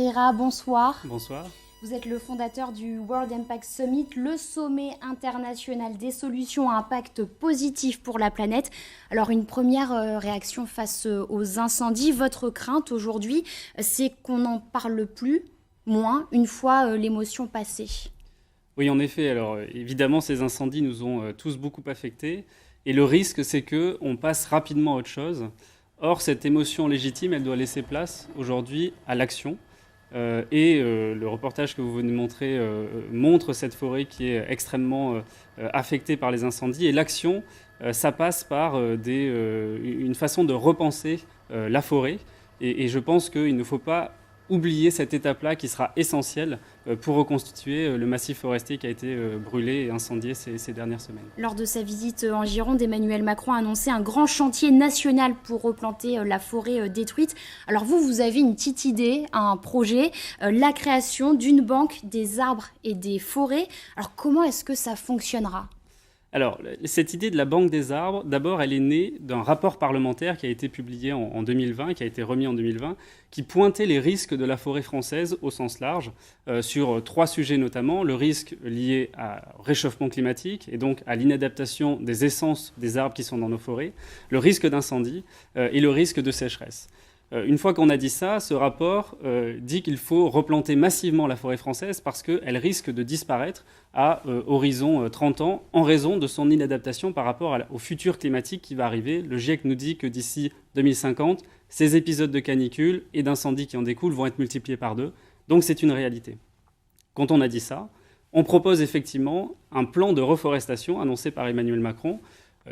Pereira, bonsoir. Bonsoir. Vous êtes le fondateur du World Impact Summit, le sommet international des solutions à impact positif pour la planète. Alors une première réaction face aux incendies, votre crainte aujourd'hui, c'est qu'on n'en parle plus, moins, une fois l'émotion passée. Oui, en effet. Alors évidemment, ces incendies nous ont tous beaucoup affectés. Et le risque, c'est qu'on passe rapidement à autre chose. Or, cette émotion légitime, elle doit laisser place aujourd'hui à l'action. Le reportage que vous venez de montrer montre cette forêt qui est extrêmement affectée par les incendies. Et l'action, ça passe par une façon de repenser la forêt. Et je pense qu'il ne faut pas oublier cette étape-là qui sera essentielle pour reconstituer le massif forestier qui a été brûlé et incendié ces dernières semaines. Lors de sa visite en Gironde, Emmanuel Macron a annoncé un grand chantier national pour replanter la forêt détruite. Alors vous avez une petite idée, un projet, la création d'une banque des arbres et des forêts. Alors comment est-ce que ça fonctionnera ? Alors, cette idée de la Banque des arbres, d'abord, elle est née d'un rapport parlementaire qui a été publié en 2020, qui a été remis en 2020, qui pointait les risques de la forêt française au sens large, sur 3 sujets notamment. Le risque lié au réchauffement climatique et donc à l'inadaptation des essences des arbres qui sont dans nos forêts, le risque d'incendie et le risque de sécheresse. Une fois qu'on a dit ça, ce rapport dit qu'il faut replanter massivement la forêt française parce qu'elle risque de disparaître à horizon 30 ans en raison de son inadaptation par rapport au futur climatique qui va arriver. Le GIEC nous dit que d'ici 2050, ces épisodes de canicule et d'incendies qui en découlent vont être multipliés par 2. Donc c'est une réalité. Quand on a dit ça, on propose effectivement un plan de reforestation annoncé par Emmanuel Macron.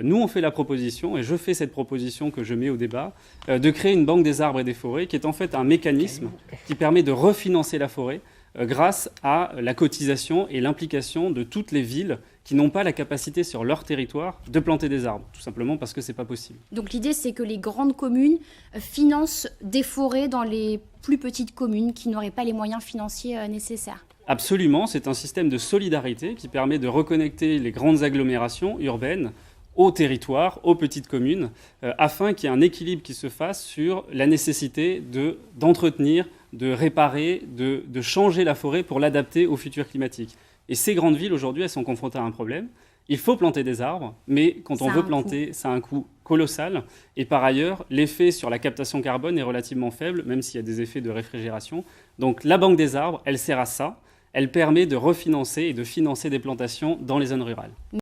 Nous, on fait la proposition, et je fais cette proposition que je mets au débat, de créer une banque des arbres et des forêts, qui est en fait un mécanisme qui permet de refinancer la forêt grâce à la cotisation et l'implication de toutes les villes qui n'ont pas la capacité sur leur territoire de planter des arbres, tout simplement parce que ce n'est pas possible. Donc l'idée, c'est que les grandes communes financent des forêts dans les plus petites communes qui n'auraient pas les moyens financiers nécessaires. Absolument, c'est un système de solidarité qui permet de reconnecter les grandes agglomérations urbaines aux territoires, aux petites communes, afin qu'il y ait un équilibre qui se fasse sur la nécessité d'entretenir, de réparer, de changer la forêt pour l'adapter au futur climatique. Et ces grandes villes, aujourd'hui, elles sont confrontées à un problème. Il faut planter des arbres, mais quand on veut planter, ça a un coût colossal. Et par ailleurs, l'effet sur la captation carbone est relativement faible, même s'il y a des effets de réfrigération. Donc la Banque des arbres, elle sert à ça. Elle permet de refinancer et de financer des plantations dans les zones rurales.